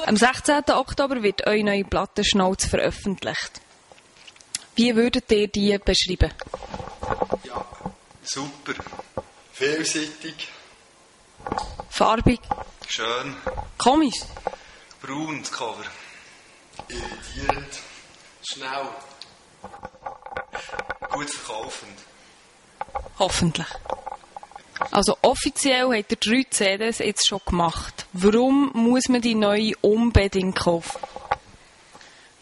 Am 16. Oktober wird eure neue Platte «Schnauze» veröffentlicht. Wie würdet ihr die beschreiben? Ja, super. Vielseitig. Farbig? Schön. Komisch? Braun, das Cover. Irritierend. Schnell. Gut verkaufend. Hoffentlich. Also offiziell hat ihr 3 CDs jetzt schon gemacht. Warum muss man die neue unbedingt kaufen?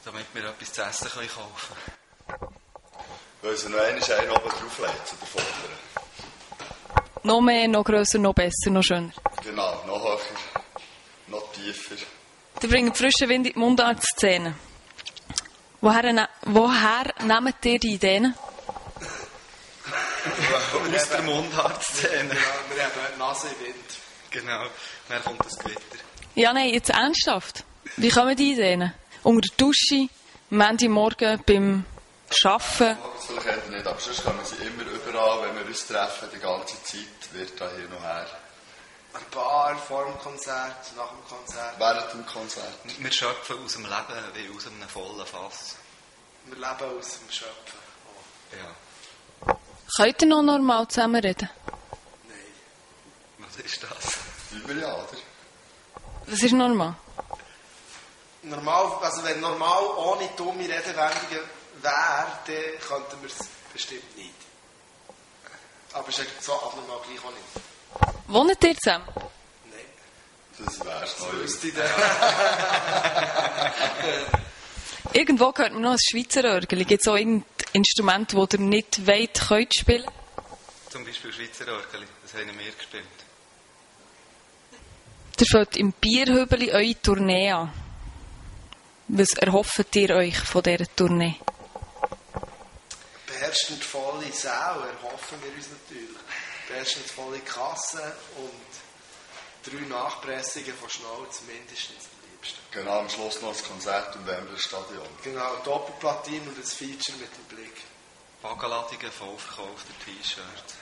Damit wir etwas zu essen kaufen können. Weil sie noch einen oben drauflegt zu den Vorderen. Noch mehr, noch grösser, noch besser, noch schöner. Genau, noch höher, noch tiefer. Die bringen frischen Wind in die Mundartszene. Woher nehmt ihr die Ideen? Aus der Mundartszene. Ja, wir haben die Nase im Wind. Genau, dann kommt das Gewitter. Ja, nein, jetzt ernsthaft. Wie kommen die Ideen? Unter der Dusche, am Montagmorgen beim Arbeiten? Das vielleicht eher nicht, aber sonst kommen sie immer überall, wenn wir uns treffen, die ganze Zeit, wird da hier noch her. Ein Bar, vor dem Konzert, nach dem Konzert. Während dem Konzert. Wir schöpfen aus dem Leben wie aus einem vollen Fass. Wir leben aus dem Schöpfen. Oh. Ja. Könnt ihr noch normal zusammenreden? Nein. Was ist das? Über ja, oder? Was ist normal? Normal, also wenn normal ohne dumme Redewendungen wäre, dann könnten wir es bestimmt nicht. Aber es ist so abnormal gleich auch nicht. Wohnt ihr zusammen? Nein. Das wär's Das noch. wüsste ich dann. Irgendwo hört man noch ein Schweizer Orgel. Gibt es auch irgendein Instrument, das ihr nicht wollt, könnt spielen? Zum Beispiel Schweizer Orgel, das haben wir gespielt. Ihr fällt im Bierhübeli eure Tournee an. Was erhofft ihr euch von dieser Tournee? Beherrschend volle Säle erhoffen wir uns natürlich. Beherrschend volle Kassen und 3 Nachpressungen von Schnauze mindestens am liebsten. Genau, am Schluss noch das Konzert im Wembley Stadion. Genau, Doppelplatin und das Feature mit dem Blick. Wagenladungen voll verkaufte T-Shirts.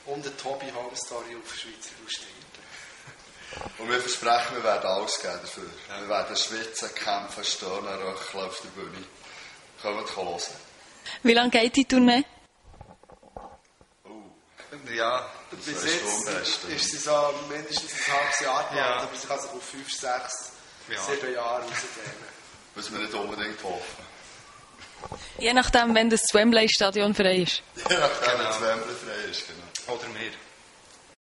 Und eine Tobi Home Story auf Schweizer Illustrierte. Und wir versprechen, wir werden alles geben dafür. Ja. Wir werden schwitzen, kämpfen, stöhnen, röcheln auf der Bühne. Kommt hören. Wie lange geht die Tournee? Ja, Bis jetzt ist sie so mindestens ein halbes Jahr geplant, Ja. aber sie kann sich auf 5, 6, 7 Jahre rausdehnen. Was wir nicht unbedingt hoffen. Je nachdem, wenn das Wembley-Stadion frei ist. Je nachdem, wenn das Wembley frei ist, genau. oder wir.